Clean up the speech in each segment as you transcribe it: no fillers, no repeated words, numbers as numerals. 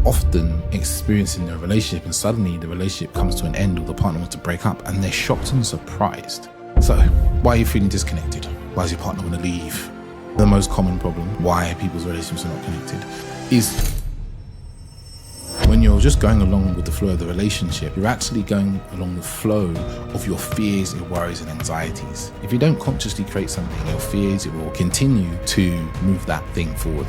often experiencing a relationship and suddenly the relationship comes to an end or the partner wants to break up and they're shocked and surprised. So why are you feeling disconnected? Why does your partner want to leave? The most common problem why people's relationships are not connected is when you're just going along with the flow of the relationship, you're actually going along the flow of your fears, your worries and anxieties. If you don't consciously create something, your fears, it will continue to move that thing forward.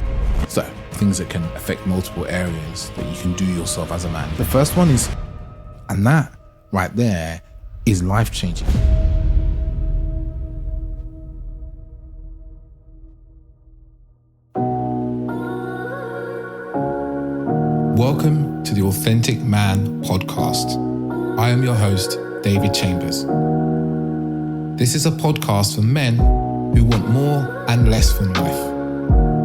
So things that can affect multiple areas that you can do yourself as a man. The first one is, and that right there is life-changing. Welcome to the Authentic Man podcast. I am your host, David Chambers. This is a podcast for men who want more and less from life.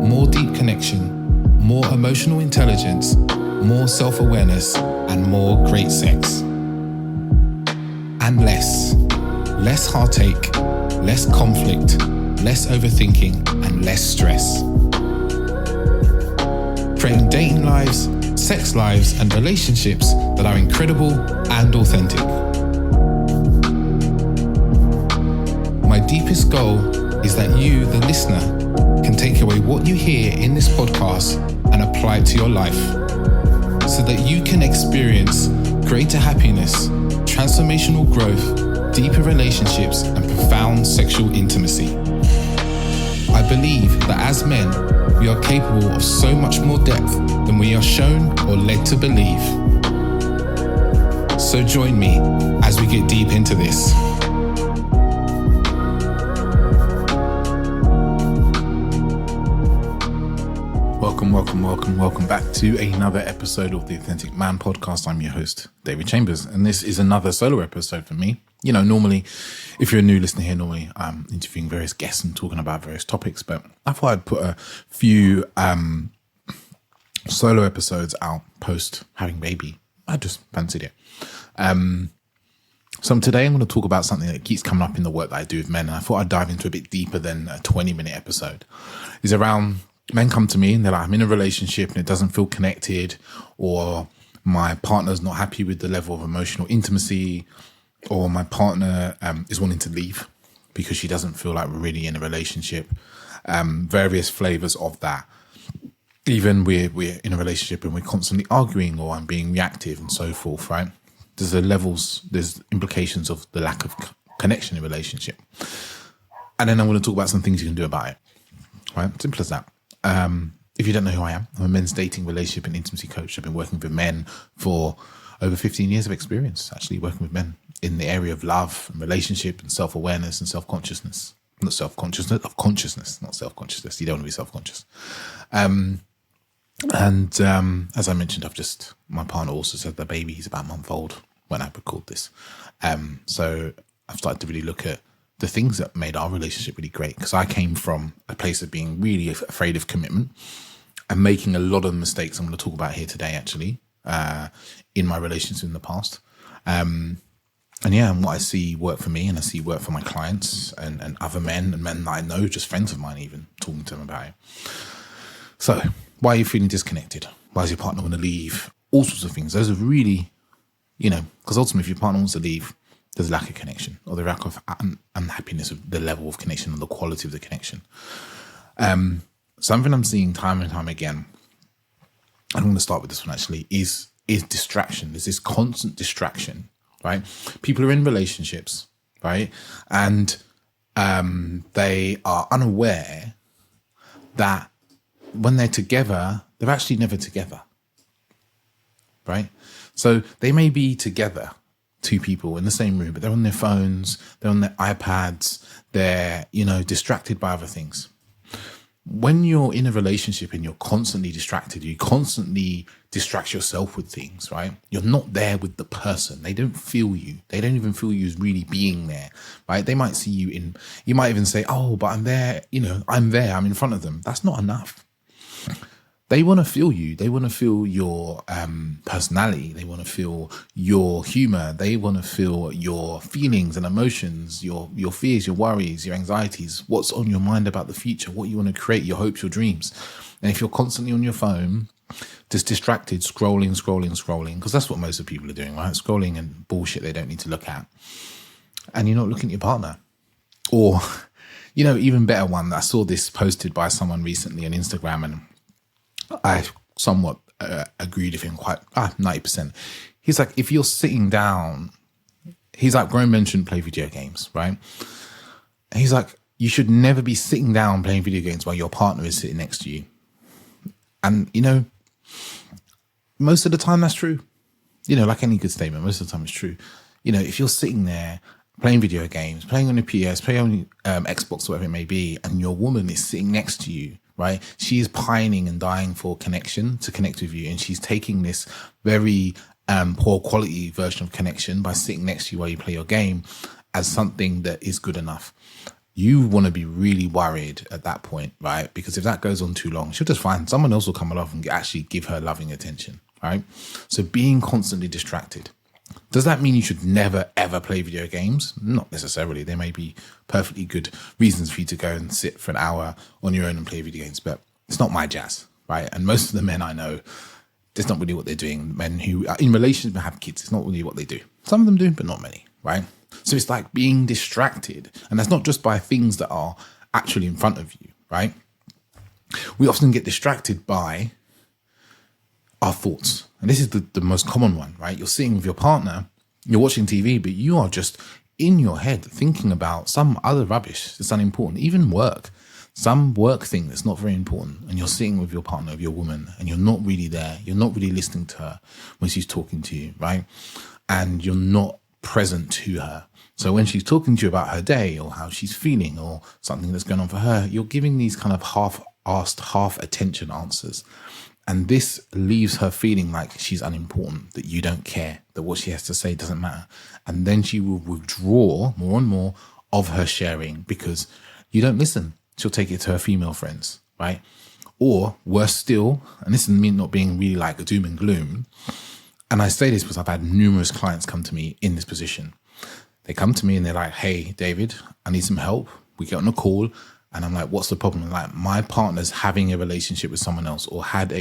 More deep connection, more emotional intelligence, more self-awareness, and more great sex. And less heartache, less conflict, less overthinking, and less stress. Creating dating lives, sex lives, and relationships that are incredible and authentic. My deepest goal is that you, the listener, can take away what you hear in this podcast and apply it to your life so that you can experience greater happiness, transformational growth, deeper relationships, and profound sexual intimacy. I believe that as men, we are capable of so much more depth than we are shown or led to believe. So join me as we get deep into this. Welcome back to another episode of the Authentic Man podcast. I'm your host, David Chambers, and this is another solo episode for me. You know, normally, if you're a new listener here, normally I'm interviewing various guests and talking about various topics, but I thought I'd put a few solo episodes out post having baby. I just fancied it. So today I'm going to talk about something that keeps coming up in the work that I do with men, and I thought I'd dive into a bit deeper than a 20-minute episode. It's around men come to me and they're like, I'm in a relationship and it doesn't feel connected, or my partner's not happy with the level of emotional intimacy, or my partner is wanting to leave because she doesn't feel like we're really in a relationship. Various flavors of that. Even we're in a relationship and we're constantly arguing, or I'm being reactive and so forth, right? There's implications of the lack of connection in a relationship. And then I'm going to talk about some things you can do about it, right? Simple as that. If you don't know who I am, I'm a men's dating, relationship and intimacy coach. I've been working with men for over 15 years of experience, actually working with men in the area of love and relationship and self-awareness and self-consciousness. Not self-consciousness, of consciousness, not self-consciousness. You don't want to be self-conscious. As I mentioned, my partner also said the baby, he's about a month old when I record this. So I've started to really look at the things that made our relationship really great, because I came from a place of being really afraid of commitment and making a lot of mistakes I'm going to talk about here today, actually, in my relationships in the past. And what I see work for me and I see work for my clients and other men and men that I know, just friends of mine even, talking to them about it. So why are you feeling disconnected? Why does your partner want to leave? All sorts of things. Those are really, because ultimately if your partner wants to leave, there's a lack of connection, or the lack of unhappiness of the level of connection and the quality of the connection. Something I'm seeing time and time again, and I'm going to start with this one actually, is distraction. There's this constant distraction, right? People are in relationships, right? And they are unaware that when they're together, they're actually never together, right? So they may be together, two people in the same room, but they're on their phones, they're on their iPads, they're, distracted by other things. When you're in a relationship and you're constantly distracted, you constantly distract yourself with things, right? You're not there with the person. They don't feel you. They don't even feel you as really being there, right? They might see you you might even say, oh, but I'm there, I'm there, I'm in front of them. That's not enough. They want to feel you. They want to feel your personality. They want to feel your humor. They want to feel your feelings and emotions, your fears, your worries, your anxieties, what's on your mind about the future, what you want to create, your hopes, your dreams. And if you're constantly on your phone, Just distracted, scrolling, because that's what most of people are doing, right? Scrolling and bullshit they don't need to look at. And you're not looking at your partner. Or, even better one, I saw this posted by someone recently on Instagram, and I somewhat agreed with him quite 90%. He's like, if you're sitting down, he's like, grown men shouldn't play video games, right? And he's like, you should never be sitting down playing video games while your partner is sitting next to you. And, most of the time that's true. Like any good statement, most of the time it's true. If you're sitting there playing video games, playing on your PS, playing on Xbox, whatever it may be, and your woman is sitting next to you, right? She is pining and dying for connection, to connect with you. And she's taking this very poor quality version of connection by sitting next to you while you play your game as something that is good enough. You want to be really worried at that point, right? Because if that goes on too long, she'll just find someone else will come along and actually give her loving attention, right? So being constantly distracted. Does that mean you should never, ever play video games? Not necessarily. There may be perfectly good reasons for you to go and sit for an hour on your own and play video games, but it's not my jazz, right? And most of the men I know, that's not really what they're doing. Men who are in relationships and have kids, it's not really what they do. Some of them do, but not many, right? So it's like being distracted. And that's not just by things that are actually in front of you, right? We often get distracted by our thoughts. And this is the most common one, right? You're sitting with your partner, you're watching TV, but you are just in your head thinking about some other rubbish that's unimportant, even work, some work thing that's not very important. And you're sitting with your partner, with your woman, and you're not really there. You're not really listening to her when she's talking to you, right? And you're not present to her. So when she's talking to you about her day or how she's feeling or something that's going on for her, you're giving these kind of half-assed, half-attention answers. And this leaves her feeling like she's unimportant, that you don't care, that what she has to say doesn't matter. And then she will withdraw more and more of her sharing because you don't listen. She'll take it to her female friends, right? Or worse still, and this is me not being really like a doom and gloom, and I say this because I've had numerous clients come to me in this position. They come to me and they're like, hey, David, I need some help. We get on a call. And I'm like, what's the problem? I'm like, my partner's having a relationship with someone else or had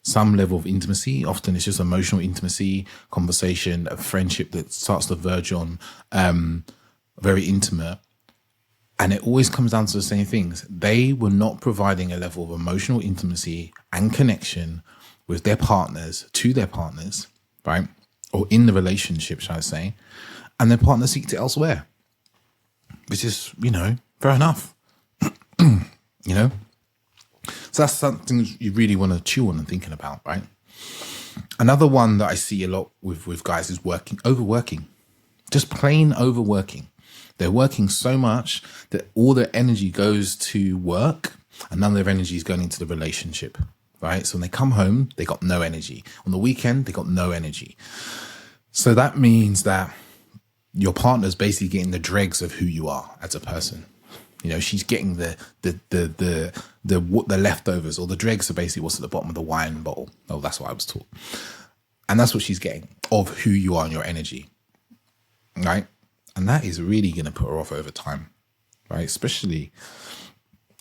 some level of intimacy. Often it's just emotional intimacy, conversation, a friendship that starts to verge on very intimate. And it always comes down to the same things. They were not providing a level of emotional intimacy and connection with their partners, to their partners, right? Or in the relationship, shall I say. And their partner seeks it elsewhere, which is, fair enough. So that's something you really want to chew on and thinking about, right? Another one that I see a lot with guys is overworking, just plain overworking. They're working so much that all their energy goes to work and none of their energy is going into the relationship, right? So when they come home, they got no energy. On the weekend, they got no energy. So that means that your partner's basically getting the dregs of who you are as a person. She's getting the leftovers, or the dregs are basically what's at the bottom of the wine bottle. Oh, that's what I was taught. And that's what she's getting of who you are and your energy, right? And that is really going to put her off over time, right? Especially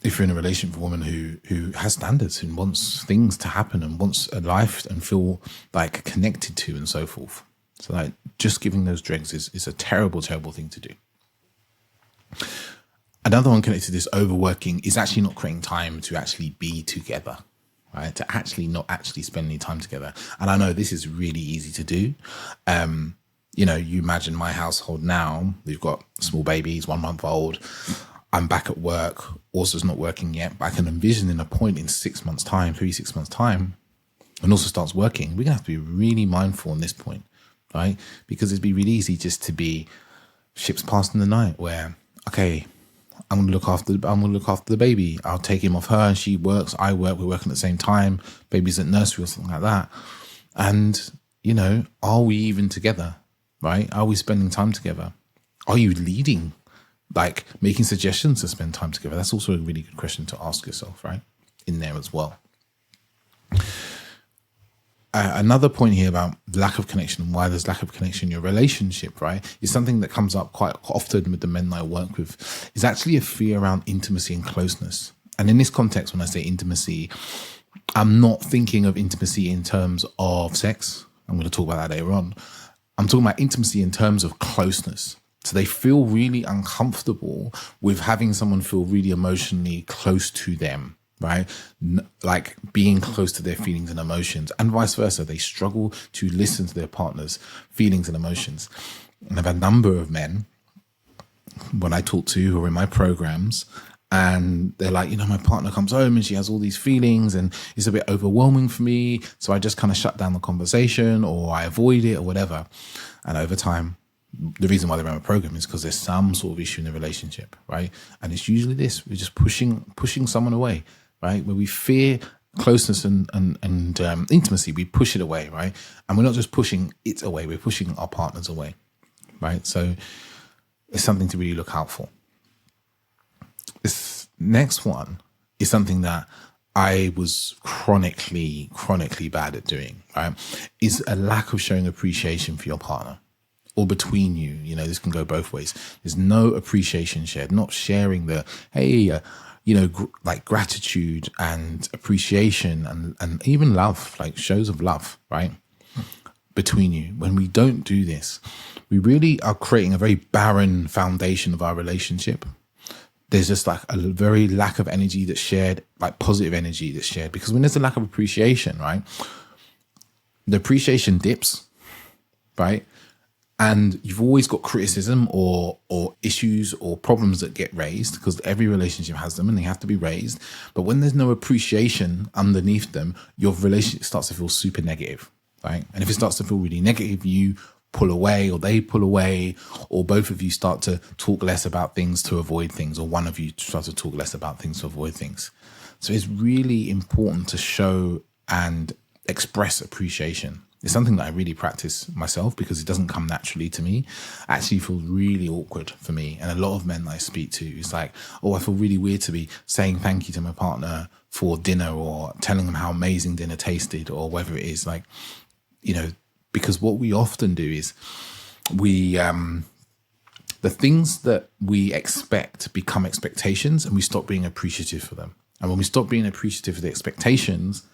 if you're in a relationship with a woman who has standards and wants things to happen and wants a life and feel like connected to and so forth. So like just giving those dregs is a terrible, terrible thing to do. Another one connected to this overworking is actually not creating time to actually be together, right? To actually not actually spend any time together. And I know this is really easy to do. You imagine my household now, we've got small babies, 1 month old. I'm back at work. Also's not working yet, but I can envision in a point in 6 months time, 6 months time, and also starts working. We're going to have to be really mindful on this point, right? Because it'd be really easy just to be ships passing the night where, okay, I'm going to look after the baby. I'll take him off her and she works. I work. We're working at the same time. Baby's at nursery or something like that. And, are we even together, right? Are we spending time together? Are you leading, like making suggestions to spend time together? That's also a really good question to ask yourself, right? In there as well. Another point here about lack of connection and why there's lack of connection in your relationship, right, is something that comes up quite often with the men that I work with, is actually a fear around intimacy and closeness. And in this context, when I say intimacy, I'm not thinking of intimacy in terms of sex. I'm going to talk about that later on. I'm talking about intimacy in terms of closeness. So they feel really uncomfortable with having someone feel really emotionally close to them, right? Like being close to their feelings and emotions, and vice versa. They struggle to listen to their partner's feelings and emotions. And I've had a number of men when I talk to who are in my programs, and they're like, my partner comes home and she has all these feelings and it's a bit overwhelming for me. So I just kind of shut down the conversation, or I avoid it, or whatever. And over time, the reason why they're in a program is because there's some sort of issue in the relationship, right? And it's usually this: we're just pushing someone away, right? Where we fear closeness and intimacy, we push it away, right? And we're not just pushing it away; we're pushing our partners away, right? So it's something to really look out for. This next one is something that I was chronically bad at doing, right? Is a lack of showing appreciation for your partner. Or between you, this can go both ways. There's no appreciation shared, not sharing the, hey, like gratitude and appreciation and even love, like shows of love, right? Between you. When we don't do this, we really are creating a very barren foundation of our relationship. There's just like a very lack of energy that's shared, like positive energy that's shared. Because when there's a lack of appreciation, right, the appreciation dips, right? And you've always got criticism or issues or problems that get raised, because every relationship has them and they have to be raised. But when there's no appreciation underneath them, your relationship starts to feel super negative, right? And if it starts to feel really negative, you pull away, or they pull away, or both of you start to talk less about things to avoid things, or one of you starts to talk less about things to avoid things. So it's really important to show and express appreciation. It's something that I really practice myself because it doesn't come naturally to me. It actually feels really awkward for me. And a lot of men that I speak to, it's like, I feel really weird to be saying thank you to my partner for dinner, or telling them how amazing dinner tasted, or whether it is like, because what we often do is we, the things that we expect become expectations, and we stop being appreciative for them. And when we stop being appreciative of the expectations,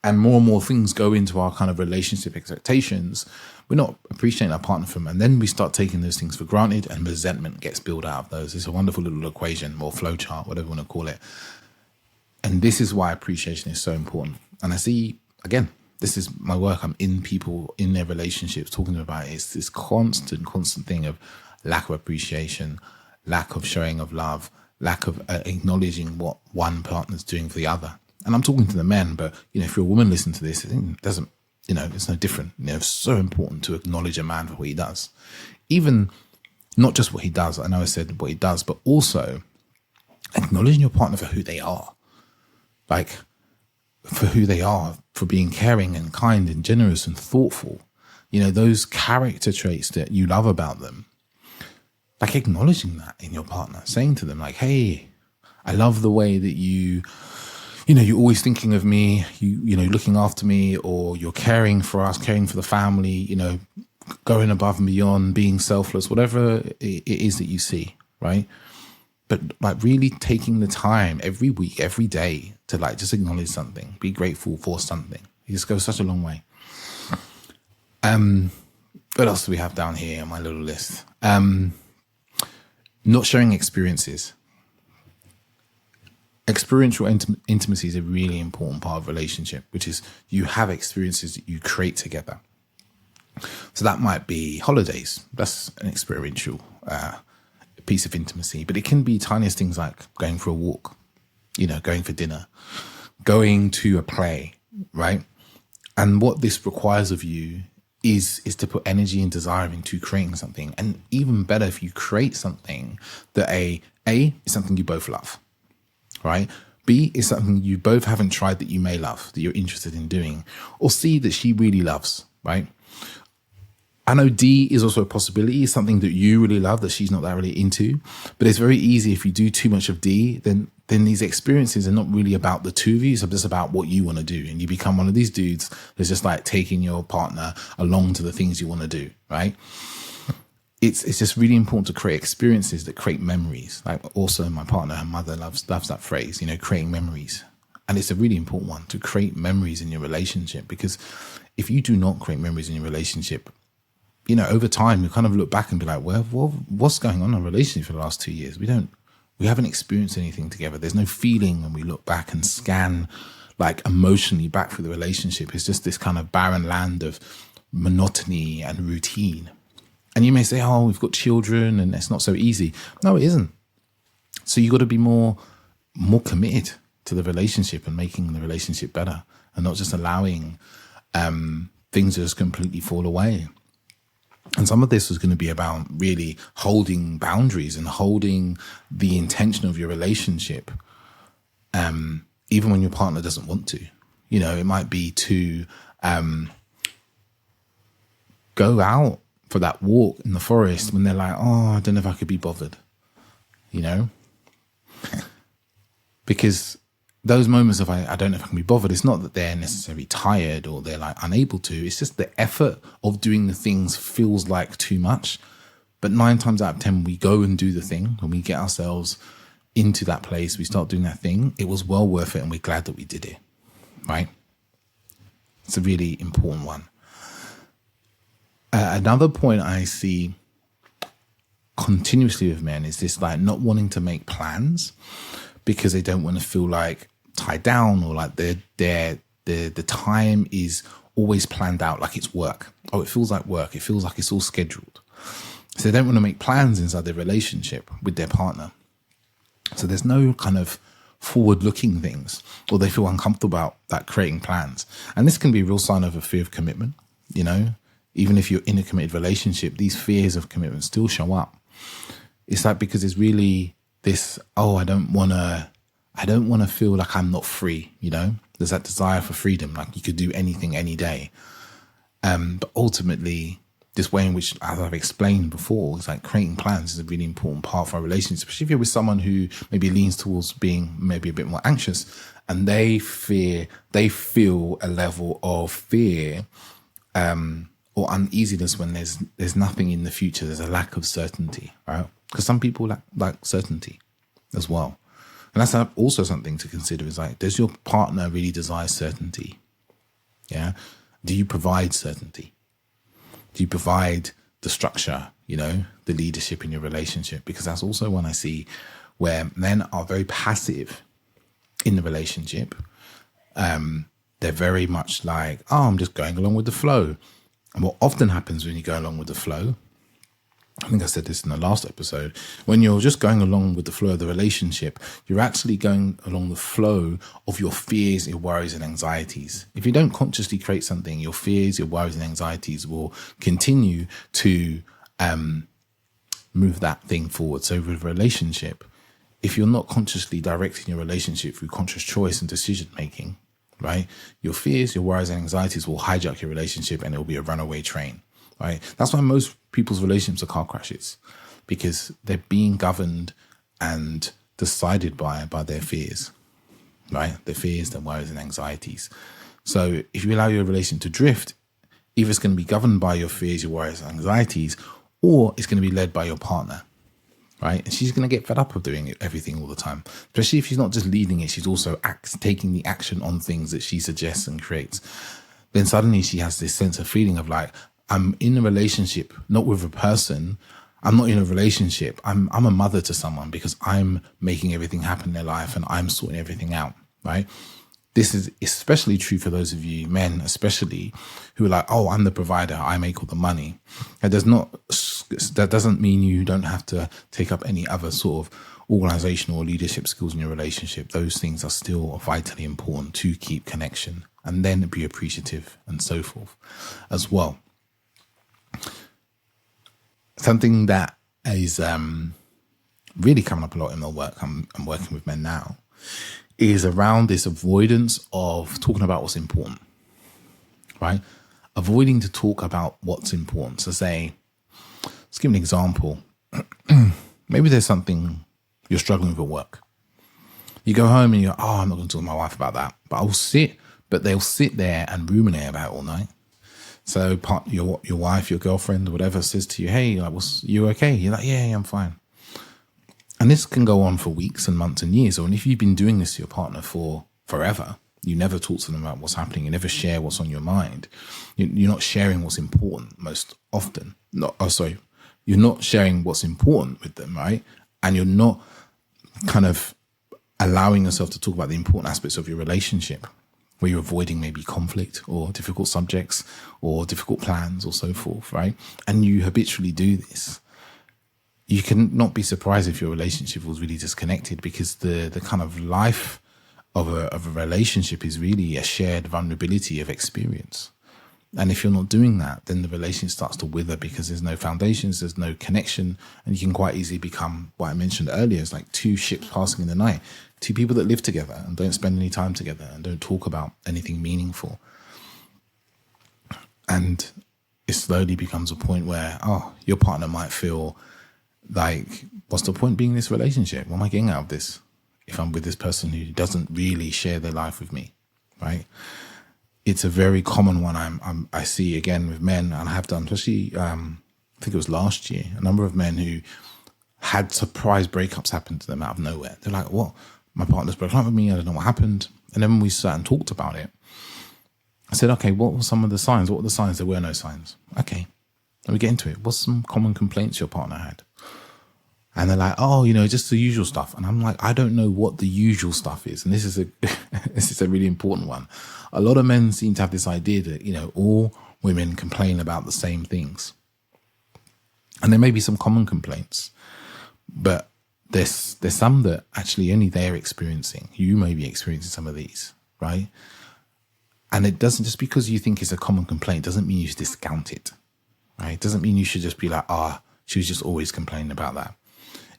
and more things go into our kind of relationship expectations, we're not appreciating our partner from, and then we start taking those things for granted, and resentment gets built out of those. It's a wonderful little equation or flowchart, whatever you want to call it. And this is why appreciation is so important. And I see, again, this is my work. I'm in people, in their relationships, talking about it. It's this constant thing of lack of appreciation, lack of showing of love, lack of acknowledging what one partner's doing for the other. And I'm talking to the men, but, if you're a woman listening to this, it doesn't, it's no different. It's so important to acknowledge a man for what he does. Even not just what he does. I know I said what he does, but also acknowledging your partner for who they are. Like, for who they are, for being caring and kind and generous and thoughtful. Those character traits that you love about them. Like acknowledging that in your partner, saying to them like, hey, I love the way that you're always thinking of me, looking after me, or you're caring for us, caring for the family, going above and beyond, being selfless, whatever it is that you see, right? But like really taking the time every week, every day to like just acknowledge something, be grateful for something. It just goes such a long way. What else do we have down here on my little list? Not sharing experiences. Experiential intimacy is a really important part of a relationship, which is you have experiences that you create together. So that might be holidays. That's an experiential piece of intimacy, but it can be tiniest things like going for a walk, going for dinner, going to a play, right? And what this requires of you is to put energy and desire into creating something. And even better if you create something that A is something you both love. Right? B is something you both haven't tried that you may love, that you're interested in doing. Or C, that she really loves, right? I know D is also a possibility, something that you really love that she's not that really into. But it's very easy if you do too much of D, then these experiences are not really about the two of you. It's just about what you want to do. And you become one of these dudes that's just like taking your partner along to the things you want to do, right? It's just really important to create experiences that create memories. Like also my partner, her mother loves that phrase, creating memories. And it's a really important one, to create memories in your relationship, because if you do not create memories in your relationship, you know, over time, you kind of look back and be like, well, what's going on in our relationship for the last 2 years? We haven't experienced anything together. There's no feeling when we look back and scan like emotionally back through the relationship. It's just this kind of barren land of monotony and routine. And you may say, oh, we've got children and it's not so easy. No, it isn't. So you got to be more committed to the relationship and making the relationship better, and not just allowing things to just completely fall away. And some of this was going to be about really holding boundaries and holding the intention of your relationship, even when your partner doesn't want to. You know, it might be to go out for that walk in the forest when they're like, oh, I don't know if I could be bothered, you know? Because those moments of I don't know if I can be bothered, it's not that they're necessarily tired or they're like unable to. It's just the effort of doing the things feels like too much. But 9 times out of 10, we go and do the thing. When we get ourselves into that place, we start doing that thing. It was well worth it, and we're glad that we did it, right? It's a really important one. Another point I see continuously with men is this like not wanting to make plans because they don't want to feel like tied down, or like the time is always planned out like it's work. Oh, it feels like work. It feels like it's all scheduled. So they don't want to make plans inside their relationship with their partner. So there's no kind of forward-looking things, or they feel uncomfortable about that creating plans. And this can be a real sign of a fear of commitment. You know, even if you're in a committed relationship, these fears of commitment still show up. It's like, because it's really this, oh, I don't want to feel like I'm not free, you know? There's that desire for freedom, like you could do anything any day. But ultimately, this way in which, as I've explained before, is like creating plans is a really important part of our relationship, especially if you're with someone who maybe leans towards being maybe a bit more anxious, and they feel a level of fear or uneasiness when there's nothing in the future. There's a lack of certainty, right? Because some people like certainty as well. And that's also something to consider, is like, does your partner really desire certainty? Yeah. Do you provide certainty? Do you provide the structure, you know, the leadership in your relationship? Because that's also one I see where men are very passive in the relationship. They're very much like, oh, I'm just going along with the flow. And what often happens when you go along with the flow, I think I said this in the last episode, when you're just going along with the flow of the relationship, you're actually going along the flow of your fears, your worries and anxieties. If you don't consciously create something, your fears, your worries and anxieties will continue to move that thing forward. So with a relationship, if you're not consciously directing your relationship through conscious choice and decision making, right, your fears, your worries and anxieties will hijack your relationship, and it will be a runaway train. Right. That's why most people's relationships are car crashes, because they're being governed and decided by their fears, right? Their fears, their worries and anxieties. So if you allow your relationship to drift, either it's going to be governed by your fears, your worries and anxieties, or it's going to be led by your partner, right? And she's going to get fed up of doing everything all the time, especially if she's not just leading it, she's also taking the action on things that she suggests and creates. Then suddenly she has this sense of feeling of like, I'm in a relationship, not with a person. I'm not in a relationship. I'm a mother to someone because I'm making everything happen in their life and I'm sorting everything out, right? This is especially true for those of you men, especially, who are like, oh, I'm the provider, I make all the money. That doesn't mean you don't have to take up any other sort of organizational or leadership skills in your relationship. Those things are still vitally important to keep connection, and then be appreciative and so forth as well. Something that is really coming up a lot in my work, I'm working with men now, is around this avoidance of talking about what's important, right? Avoiding to talk about what's important. So say, let's give an example. Maybe there's something you're struggling with at work. You go home and you're, oh, I'm not going to talk to my wife about that. But they'll sit there and ruminate about it all night. So your wife, your girlfriend, or whatever says to you, hey, like, you okay? You're like, yeah, I'm fine. And this can go on for weeks and months and years. Or if you've been doing this to your partner for forever. You never talk to them about what's happening. You never share what's on your mind. You're not sharing what's important most often. You're not sharing what's important with them, right? And you're not kind of allowing yourself to talk about the important aspects of your relationship, where you're avoiding maybe conflict or difficult subjects or difficult plans or so forth, right? And you habitually do this. You can not be surprised if your relationship was really disconnected, because the kind of life of a relationship is really a shared vulnerability of experience. And if you're not doing that, then the relationship starts to wither, because there's no foundations, there's no connection, and you can quite easily become what I mentioned earlier. It's like two ships passing in the night, two people that live together and don't spend any time together and don't talk about anything meaningful. And it slowly becomes a point where, your partner might feel like, what's the point being in this relationship? What am I getting out of this if I'm with this person who doesn't really share their life with me, right? It's a very common one I see again with men, and I have done, especially I think it was last year, a number of men who had surprise breakups happen to them out of nowhere. They're like, what? My partner's broke up with me, I don't know what happened. And then when we sat and talked about it, I said, okay, what were some of the signs? What were the signs? There were no signs. Okay, let me get into it. What's some common complaints your partner had? And they're like, just the usual stuff. And I'm like, I don't know what the usual stuff is. And this is a really important one. A lot of men seem to have this idea that, all women complain about the same things. And there may be some common complaints, but there's some that actually only they're experiencing. You may be experiencing some of these, right? And it doesn't, just because you think it's a common complaint doesn't mean you should discount it, right? It doesn't mean you should just be like, she was just always complaining about that.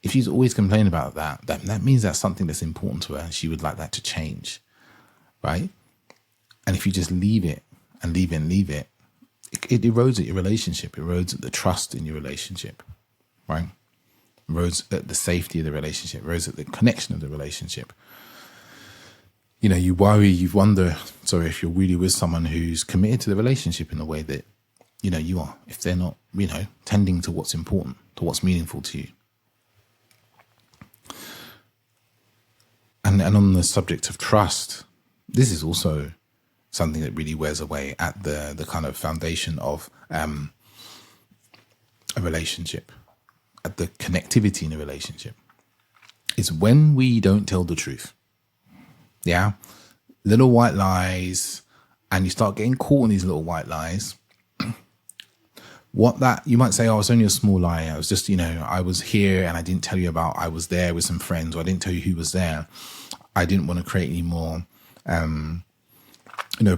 If she's always complaining about that means that's something that's important to her and she would like that to change, right? And if you just leave it and leave it, it erodes at your relationship. It erodes at the trust in your relationship, right? It erodes at the safety of the relationship. It erodes at the connection of the relationship. You worry, you wonder, if you're really with someone who's committed to the relationship in the way that, you are, if they're not, tending to what's important, to what's meaningful to you. And on the subject of trust, this is also something that really wears away at the kind of foundation of a relationship, at the connectivity in a relationship. It's when we don't tell the truth. Yeah? Little white lies, and you start getting caught in these little white lies. You might say, it's only a small lie. I was just, I was here and I didn't tell you about, I was there with some friends, or I didn't tell you who was there. I didn't want to create any more,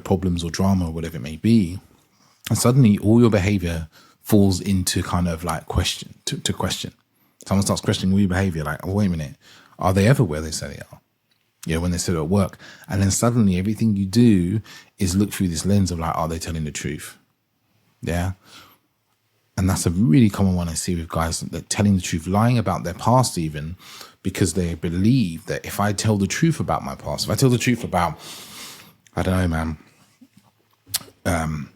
problems or drama or whatever it may be. And suddenly all your behavior falls into kind of like question. Someone starts questioning all your behavior, like, wait a minute, are they ever where they say they are? When they sit at work. And then suddenly everything you do is look through this lens of like, are they telling the truth? Yeah. And that's a really common one I see with guys, that telling the truth, lying about their past even, because they believe that if I tell the truth about my past, if I tell the truth about, I don't know, man,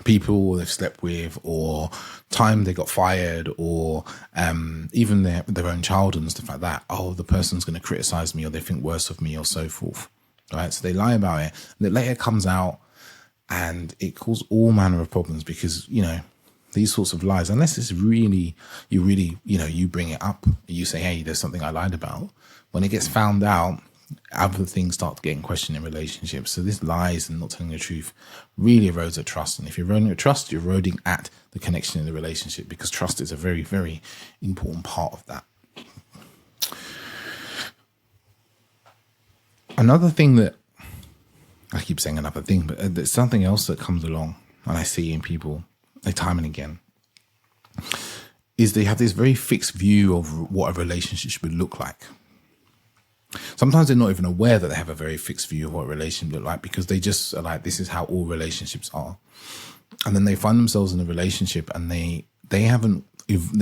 people they've slept with, or time they got fired, or even their own child and stuff like that, the person's going to criticize me, or they think worse of me, or so forth, right? So they lie about it, and it later comes out, and it causes all manner of problems, because, these sorts of lies, unless it's really, you bring it up, you say, hey, there's something I lied about. When it gets found out, other things start getting questioned in relationships. So this lies and not telling the truth really erodes at trust. And if you're eroding at trust, you're eroding at the connection in the relationship, because trust is a very, very important part of that. Another thing that, I keep saying another thing, but there's something else that comes along, and I see in people time and again, is they have this very fixed view of what a relationship should look like. Sometimes they're not even aware that they have a very fixed view of what a relationship look like, because they just are like, this is how all relationships are. And then they find themselves in a relationship, and they're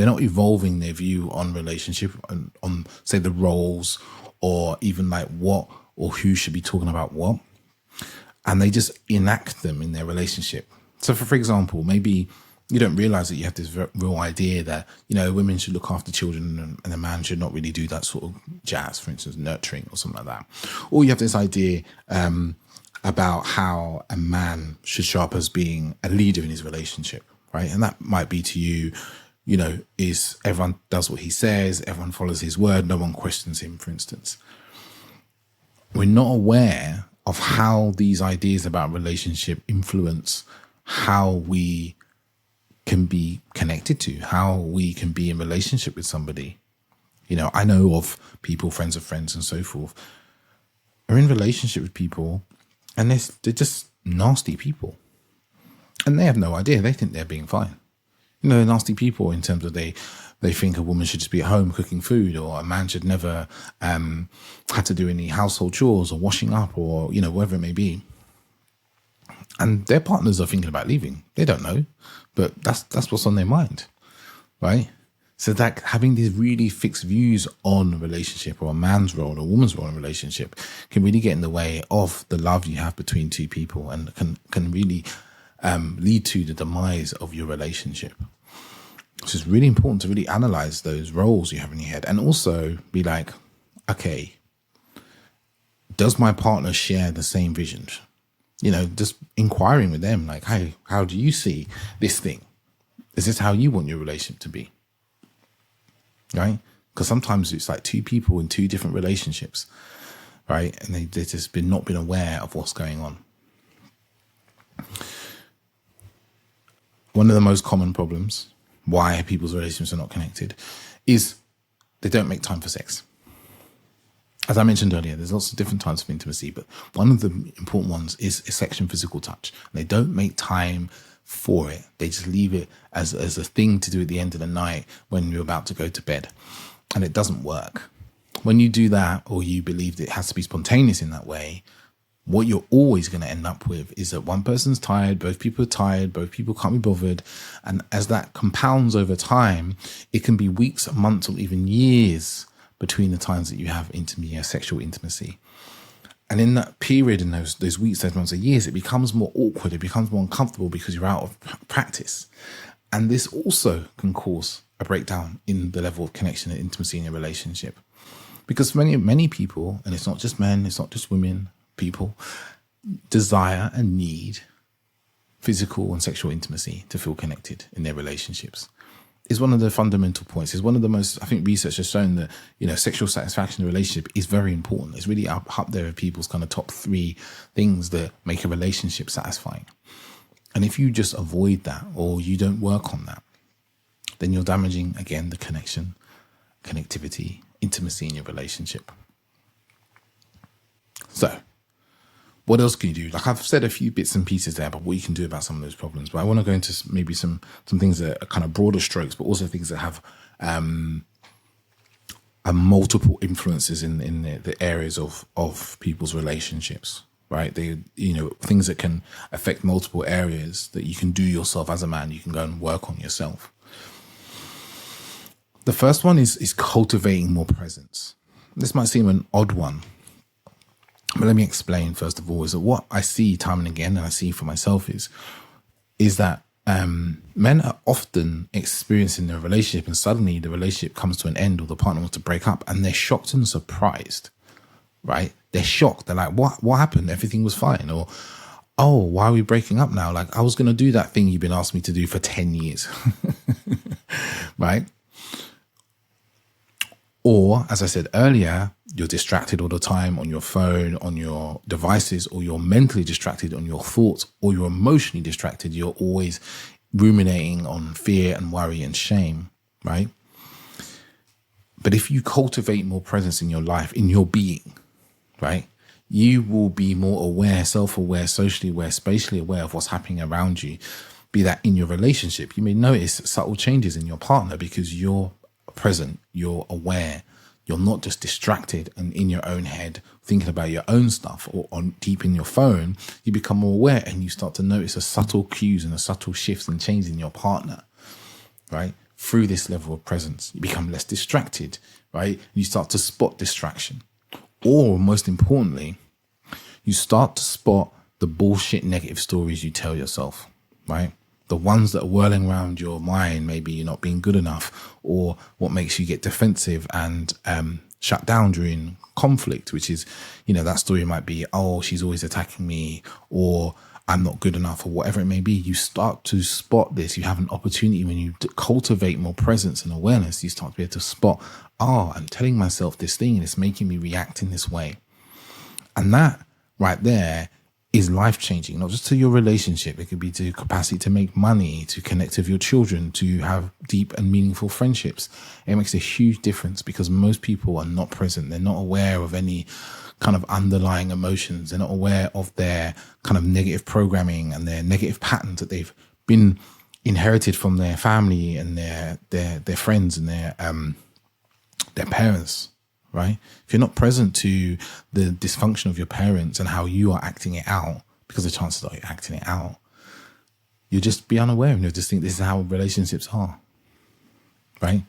not evolving their view on relationship, on say the roles, or even like what or who should be talking about what. And they just enact them in their relationship. So for example, maybe You don't realize that you have this real idea that, women should look after children and a man should not really do that sort of jazz, for instance, nurturing or something like that. Or you have this idea about how a man should show up as being a leader in his relationship, right? And that might be to you, is everyone does what he says, everyone follows his word, no one questions him, for instance. We're not aware of how these ideas about relationship influence how we can be connected to, how we can be in relationship with somebody. I know of people, friends of friends and so forth, are in relationship with people and they're just nasty people. And they have no idea. They think they're being fine. Nasty people in terms of they think a woman should just be at home cooking food, or a man should never have to do any household chores or washing up, or, whatever it may be. And their partners are thinking about leaving. They don't know, but that's what's on their mind, right? So that having these really fixed views on a relationship, or a man's role or a woman's role in a relationship, can really get in the way of the love you have between two people, and can really lead to the demise of your relationship. So it's really important to really analyze those roles you have in your head, and also be like, okay, does my partner share the same vision? Just inquiring with them, like, hey, how do you see this thing? Is this how you want your relationship to be? Right? Because sometimes it's like two people in two different relationships, right? And they've just not been aware of what's going on. One of the most common problems why people's relationships are not connected is they don't make time for sex. As I mentioned earlier, there's lots of different types of intimacy, but one of the important ones is sex and physical touch. They don't make time for it. They just leave it as a thing to do at the end of the night when you're about to go to bed. And it doesn't work. When you do that, or you believe that it has to be spontaneous in that way, what you're always going to end up with is that one person's tired, both people are tired, both people can't be bothered. And as that compounds over time, it can be weeks, months, or even years between the times that you have sexual intimacy. And in that period, in those weeks, those months, or years, it becomes more awkward, it becomes more uncomfortable because you're out of practice. And this also can cause a breakdown in the level of connection and intimacy in your relationship. Because many people, and it's not just men, it's not just women, people desire and need physical and sexual intimacy to feel connected in their relationships. Is one of the fundamental points. Is one of the most, I think research has shown that, sexual satisfaction in a relationship is very important. It's really up there with people's kind of top 3 things that make a relationship satisfying. And if you just avoid that, or you don't work on that, then you're damaging, again, the connection, connectivity, intimacy in your relationship. So, what else can you do? Like I've said a few bits and pieces there about what you can do about some of those problems, but I want to go into maybe some things that are kind of broader strokes, but also things that have multiple influences in the areas of people's relationships, right? Things that can affect multiple areas that you can do yourself as a man. You can go and work on yourself. The first one is cultivating more presence. This might seem an odd one, but let me explain first of all, is that what I see time and again, and I see for myself is that men are often experiencing their relationship, and suddenly the relationship comes to an end, or the partner wants to break up, and they're shocked and surprised, right? They're shocked. They're like, what happened? Everything was fine. Or, oh, why are we breaking up now? Like, I was going to do that thing you've been asking me to do for 10 years, right? Or, as I said earlier, you're distracted all the time on your phone, on your devices, or you're mentally distracted on your thoughts, or you're emotionally distracted. You're always ruminating on fear and worry and shame, right? But if you cultivate more presence in your life, in your being, right, you will be more aware, self-aware, socially aware, spatially aware of what's happening around you. Be that in your relationship. You may notice subtle changes in your partner because you're present, you're aware, you're not just distracted and in your own head thinking about your own stuff, or on deep in your phone. You become more aware and you start to notice a subtle cues and a subtle shifts and changes in your partner, right? Through this level of presence, you become less distracted, right? You start to spot distraction, or most importantly, you start to spot the bullshit negative stories you tell yourself, right? The ones that are whirling around your mind, maybe you're not being good enough, or what makes you get defensive and shut down during conflict, which is, that story might be, oh, she's always attacking me, or I'm not good enough, or whatever it may be. You start to spot this. You have an opportunity when you cultivate more presence and awareness. You start to be able to spot, I'm telling myself this thing and it's making me react in this way. And that right there is life-changing, not just to your relationship. It could be to capacity to make money, to connect with your children, to have deep and meaningful friendships. It makes a huge difference because most people are not present. They're not aware of any kind of underlying emotions. They're not aware of their kind of negative programming and their negative patterns that they've been inherited from their family and their friends and their parents. Right? If you're not present to the dysfunction of your parents and how you are acting it out, because the chances are you're acting it out, you'll just be unaware and you'll just think this is how relationships are. Right?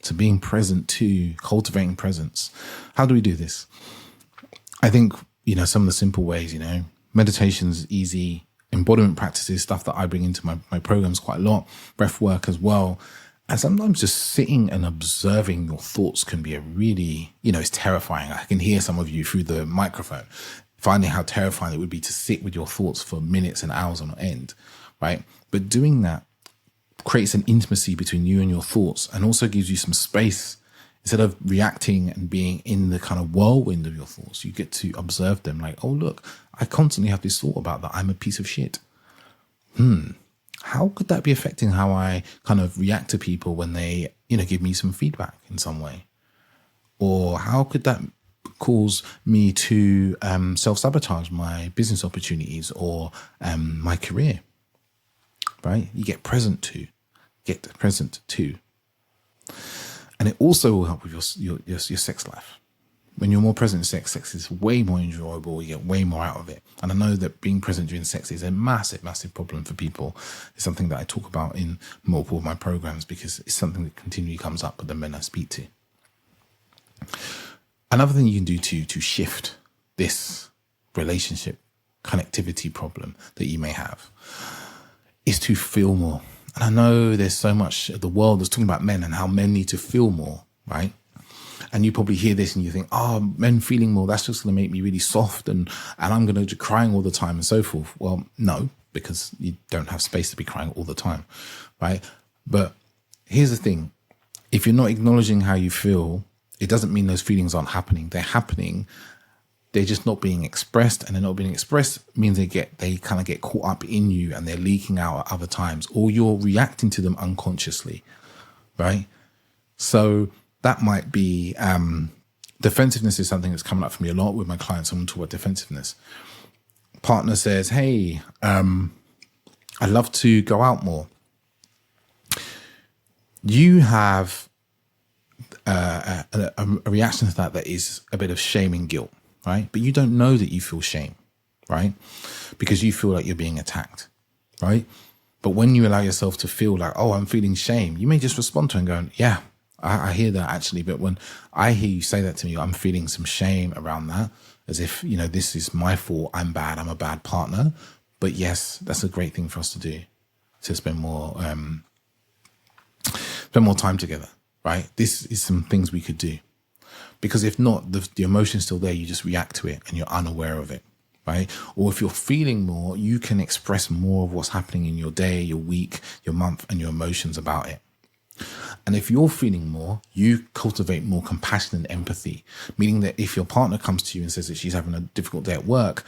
So being present to cultivating presence. How do we do this? I think, some of the simple ways, meditation's easy, embodiment practices, stuff that I bring into my programs quite a lot, breath work as well. And sometimes just sitting and observing your thoughts can be a really, it's terrifying. I can hear some of you through the microphone, finding how terrifying it would be to sit with your thoughts for minutes and hours on end, right? But doing that creates an intimacy between you and your thoughts and also gives you some space. Instead of reacting and being in the kind of whirlwind of your thoughts, you get to observe them like, oh, look, I constantly have this thought about that I'm a piece of shit. How could that be affecting how I kind of react to people when they, give me some feedback in some way? Or how could that cause me to self-sabotage my business opportunities or my career? Right? You get present to. And it also will help with your sex life. When you're more present in sex is way more enjoyable. You get way more out of it. And I know that being present during sex is a massive, massive problem for people. It's something that I talk about in multiple of my programs because it's something that continually comes up with the men I speak to. Another thing you can do to shift this relationship connectivity problem that you may have is to feel more. And I know there's so much of the world that's talking about men and how men need to feel more, right? And you probably hear this and you think, men feeling more, that's just going to make me really soft and I'm going to be crying all the time and so forth. Well, no, because you don't have space to be crying all the time, right? But here's the thing. If you're not acknowledging how you feel, it doesn't mean those feelings aren't happening. They're happening. They're just not being expressed, and they're not being expressed means they kind of get caught up in you and they're leaking out at other times, or you're reacting to them unconsciously, right? So that might be defensiveness is something that's coming up for me a lot with my clients. I'm going to talk about defensiveness. Partner says, hey, I'd love to go out more. You have a reaction to that is a bit of shame and guilt, right? But you don't know that you feel shame, right? Because you feel like you're being attacked, right? But when you allow yourself to feel like, I'm feeling shame, you may just respond to it and go, yeah, I hear that actually. But when I hear you say that to me, I'm feeling some shame around that, as if, this is my fault. I'm bad. I'm a bad partner. But yes, that's a great thing for us to do, to spend more time together, right? This is some things we could do. Because if not, the emotion's still there. You just react to it and you're unaware of it, right? Or if you're feeling more, you can express more of what's happening in your day, your week, your month, and your emotions about it. And if you're feeling more, you cultivate more compassion and empathy, meaning that if your partner comes to you and says that she's having a difficult day at work,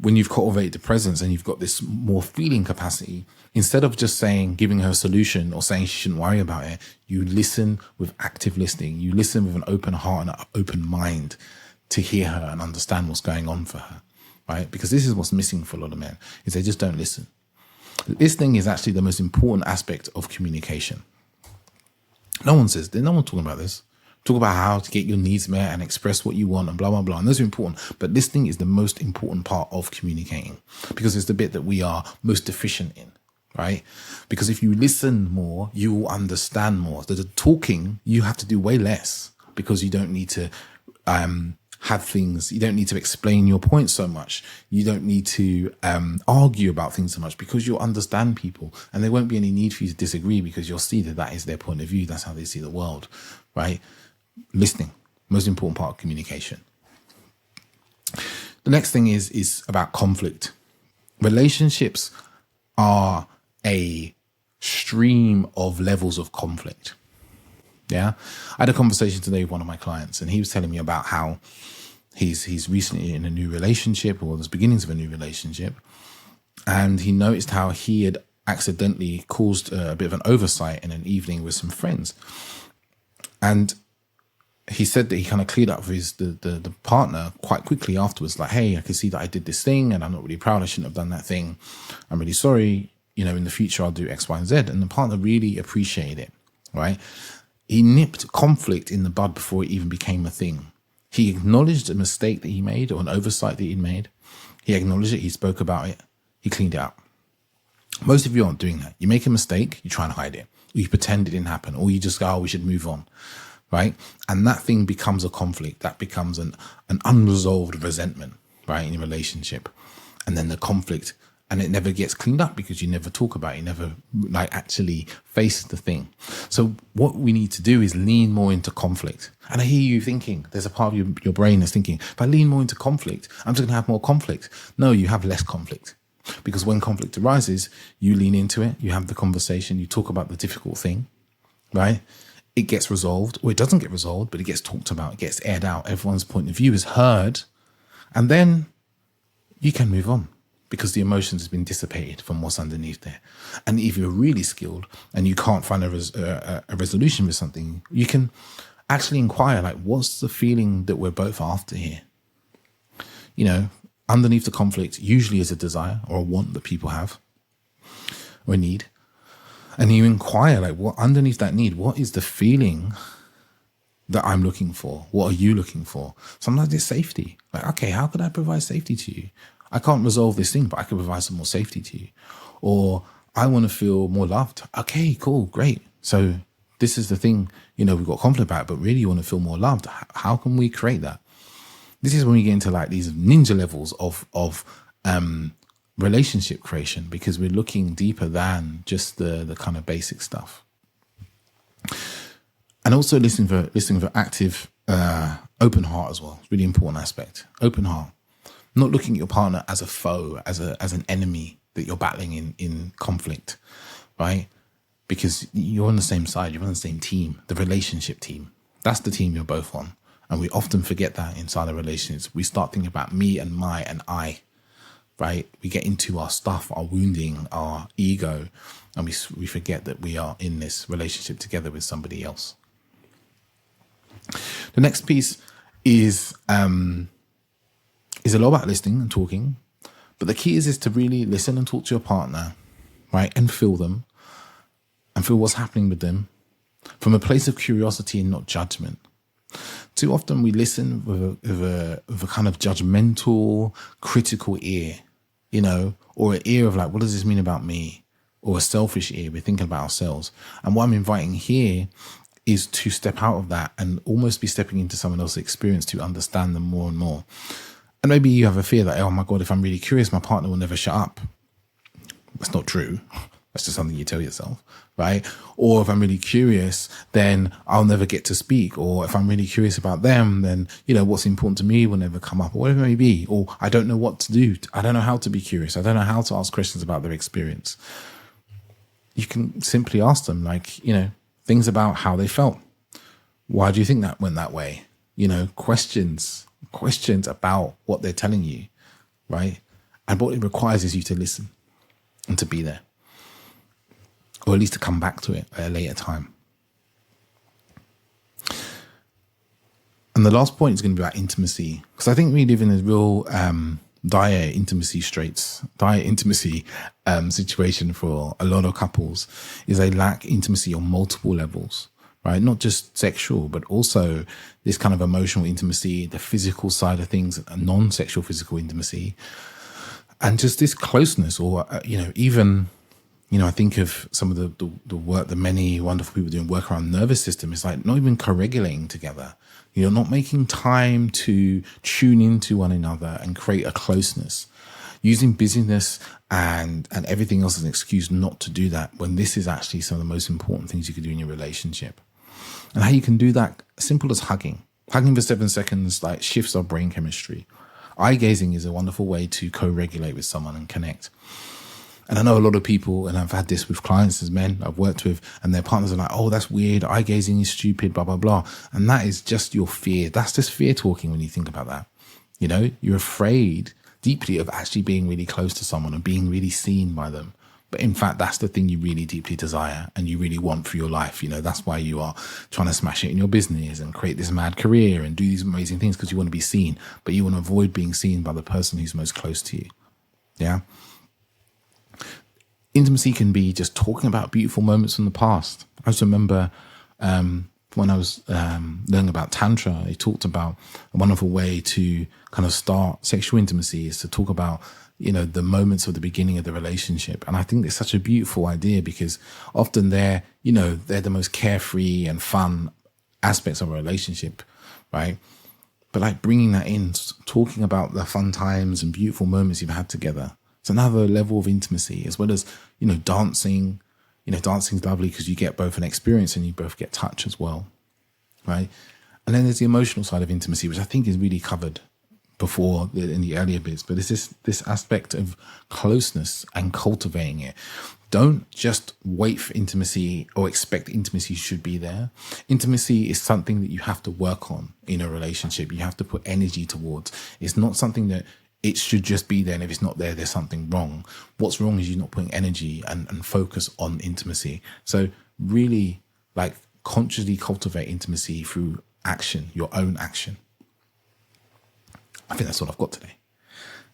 when you've cultivated the presence and you've got this more feeling capacity, instead of just giving her a solution or saying she shouldn't worry about it, you listen with active listening. You listen with an open heart and an open mind to hear her and understand what's going on for her, right? Because this is what's missing for a lot of men, is they just don't listen. Listening is actually the most important aspect of communication. No one's talking about this. Talk about how to get your needs met and express what you want and blah, blah, blah. And those are important. But listening is the most important part of communicating because it's the bit that we are most deficient in, right? Because if you listen more, you will understand more. The talking, you have to do way less because you don't need to have things. You don't need to explain your point so much. You don't need to argue about things so much, because you'll understand people, and there won't be any need for you to disagree, because you'll see that that is their point of view. That's how they see the world, right? Listening, most important part of communication. The next thing is about conflict. Relationships are a stream of levels of conflict. Yeah. I had a conversation today with one of my clients, and he was telling me about how he's recently in a new relationship, or there's beginnings of a new relationship. And he noticed how he had accidentally caused a bit of an oversight in an evening with some friends. And he said that he kind of cleared up with the partner quite quickly afterwards, like, hey, I can see that I did this thing and I'm not really proud. I shouldn't have done that thing. I'm really sorry. You know, in the future, I'll do X, Y, and Z. And the partner really appreciated it, right? He nipped conflict in the bud before it even became a thing. He acknowledged a mistake that he made, or an oversight that he made. He acknowledged it. He spoke about it. He cleaned it up. Most of you aren't doing that. You make a mistake, you try and hide it, or you pretend it didn't happen, or you just go, oh, we should move on. Right? And that thing becomes a conflict. That becomes an unresolved resentment, right, in a relationship. And then the conflict, and it never gets cleaned up because you never talk about it. You never like actually face the thing. So what we need to do is lean more into conflict. And I hear you thinking, there's a part of your brain that's thinking, if I lean more into conflict, I'm just going to have more conflict. No, you have less conflict. Because when conflict arises, you lean into it, you have the conversation, you talk about the difficult thing, right? It gets resolved, or it doesn't get resolved, but it gets talked about, it gets aired out. Everyone's point of view is heard. And then you can move on, because the emotions have been dissipated from what's underneath there. And if you're really skilled and you can't find a resolution with something, you can actually inquire, like, what's the feeling that we're both after here? You know, underneath the conflict usually is a desire or a want that people have, or a need. And you inquire, like, what underneath that need, what is the feeling that I'm looking for? What are you looking for? Sometimes it's safety. Like, okay, how could I provide safety to you? I can't resolve this thing, but I can provide some more safety to you. Or I want to feel more loved. Okay, cool, great. So this is the thing, you know, we've got conflict about, but really you want to feel more loved. How can we create that? This is when we get into like these ninja levels of relationship creation, because we're looking deeper than just the kind of basic stuff. And also listening for active, open heart as well. It's a really important aspect. Open heart. Not looking at your partner as a foe, as an enemy that you're battling in conflict, right? Because you're on the same side, you're on the same team, the relationship team. That's the team you're both on. And we often forget that inside our relationships. We start thinking about me and my and I, right? We get into our stuff, our wounding, our ego, and we forget that we are in this relationship together with somebody else. The next piece is a lot about listening and talking, but the key is to really listen and talk to your partner, right? And feel them, and feel what's happening with them from a place of curiosity and not judgment. Too often we listen with a kind of judgmental, critical ear, you know, or an ear of like, what does this mean about me? Or a selfish ear, we're thinking about ourselves. And what I'm inviting here is to step out of that and almost be stepping into someone else's experience to understand them more and more. And maybe you have a fear that, oh my God, if I'm really curious, my partner will never shut up. That's not true. That's just something you tell yourself, right? Or if I'm really curious, then I'll never get to speak. Or if I'm really curious about them, then, you know, what's important to me will never come up, or whatever it may be. Or I don't know what to do. I don't know how to be curious. I don't know how to ask questions about their experience. You can simply ask them, like, you know, things about how they felt. Why do you think that went that way? You know, questions about what they're telling you, right? And what it requires is you to listen and to be there, or at least to come back to it at a later time. And the last point is going to be about intimacy, because I think we live in a real dire intimacy situation for a lot of couples. Is they lack intimacy on multiple levels, right? Not just sexual, but also this kind of emotional intimacy, the physical side of things, a non-sexual physical intimacy, and just this closeness, or, you know, even I think of some of the work, the many wonderful people doing work around the nervous system. It's like not even co-regulating together. Not making time to tune into one another and create a closeness. Using busyness and everything else as an excuse not to do that, when this is actually some of the most important things you can do in your relationship. And how you can do that, simple as hugging. Hugging for 7 seconds, like, shifts our brain chemistry. Eye gazing is a wonderful way to co-regulate with someone and connect. And I know a lot of people, and I've had this with clients as men I've worked with, and their partners are like, oh, that's weird. Eye gazing is stupid, blah, blah, blah. And that is just your fear. That's just fear talking when you think about that. You're afraid deeply of actually being really close to someone and being really seen by them. But in fact, that's the thing you really deeply desire and you really want for your life. That's why you are trying to smash it in your business and create this mad career and do these amazing things, because you want to be seen, but you want to avoid being seen by the person who's most close to you. Yeah. Intimacy can be just talking about beautiful moments from the past. I just remember when I was learning about Tantra, it talked about a wonderful way to kind of start sexual intimacy is to talk about the moments of the beginning of the relationship. And I think it's such a beautiful idea, because often they're the most carefree and fun aspects of a relationship, right? But like bringing that in, talking about the fun times and beautiful moments you've had together. It's another level of intimacy, as well as, dancing. Dancing's lovely because you get both an experience and you both get touch as well, right? And then there's the emotional side of intimacy, which I think is really covered before in the earlier bits, but it's this aspect of closeness and cultivating it. Don't just wait for intimacy or expect intimacy should be there. Intimacy is something that you have to work on in a relationship. You have to put energy towards. It's not something that it should just be there, and if it's not there, there's something wrong. What's wrong is you're not putting energy and focus on intimacy. So really, like, consciously cultivate intimacy through action, your own action. I think that's all I've got today.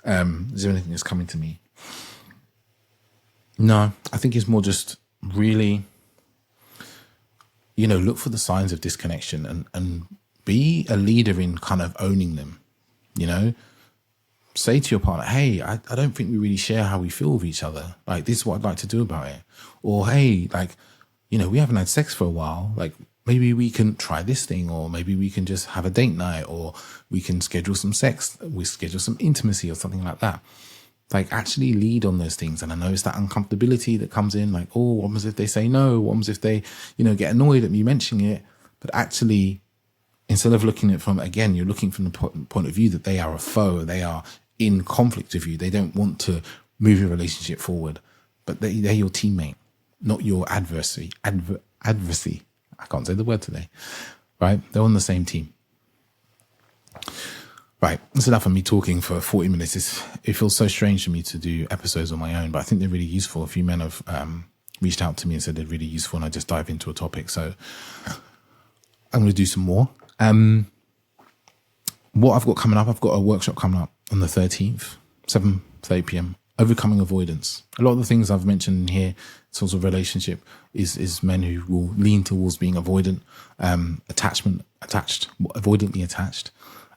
Is there anything that's coming to me? No, I think it's more just really, look for the signs of disconnection and be a leader in kind of owning them, Say to your partner, hey, I don't think we really share how we feel with each other. Like, this is what I'd like to do about it. Or, hey, like, we haven't had sex for a while. Like, maybe we can try this thing, or maybe we can just have a date night, or we can schedule some sex. We schedule some intimacy or something like that. Like, actually lead on those things. And I know it's that uncomfortability that comes in, like, oh, what happens if they say no? What happens if they, get annoyed at me mentioning it? But actually, instead of looking at it from, again, you're looking from the point of view that they are a foe, they are in conflict with you. They don't want to move your relationship forward, but they're your teammate, not your adversary. Adversary. I can't say the word today, right? They're on the same team. Right. That's enough of me talking for 40 minutes. It feels so strange for me to do episodes on my own, but I think they're really useful. A few men have reached out to me and said they're really useful, and I just dive into a topic. So I'm going to do some more. What I've got coming up, I've got a workshop coming up on the 13th, 7:30 p.m. Overcoming avoidance. A lot of the things I've mentioned here, sorts of relationship, is men who will lean towards being avoidant, avoidantly attached.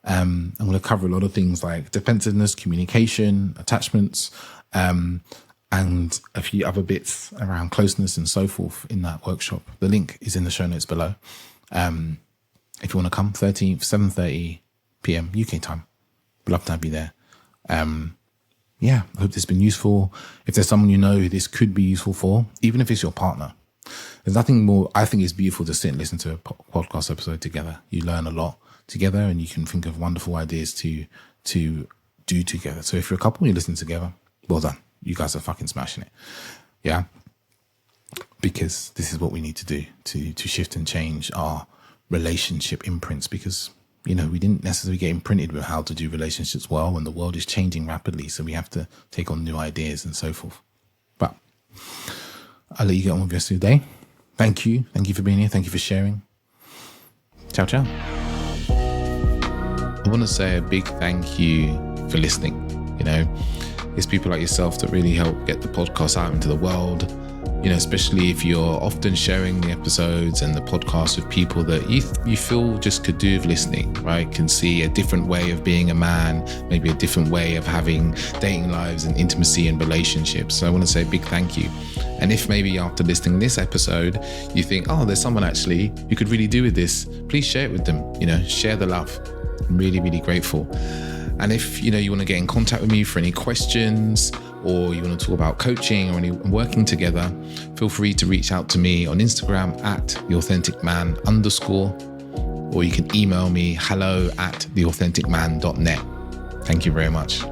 I'm going to cover a lot of things like defensiveness, communication, attachments, and a few other bits around closeness and so forth in that workshop. The link is in the show notes below. If you want to come, 13th, 7:30 p.m. UK time. Would love to have you there. I hope this has been useful. If there's someone who this could be useful for, even if it's your partner, there's nothing more. I think it's beautiful to sit and listen to a podcast episode together. You learn a lot together, and you can think of wonderful ideas to do together. So if you're a couple and you listen together, well done. You guys are fucking smashing it. Yeah. Because this is what we need to do to shift and change our relationship imprints, because we didn't necessarily get imprinted with how to do relationships well, and the world is changing rapidly, so we have to take on new ideas and so forth. But I'll let you get on with the rest of your day. Thank you for being here. Thank you for sharing. Ciao. I want to say a big thank you for listening. It's people like yourself that really help get the podcast out into the world. especially if you're often sharing the episodes and the podcast with people that you feel just could do with listening, right? Can see a different way of being a man, maybe a different way of having dating lives and intimacy and relationships. So I want to say a big thank you. And if maybe after listening to this episode, you think, oh, there's someone actually who could really do with this, please share it with them, share the love. I'm really, really grateful. And if, you want to get in contact with me for any questions, or you want to talk about coaching or any working together, feel free to reach out to me on Instagram at @theauthenticman_, or you can email me hello@theauthenticman.net. Thank you very much.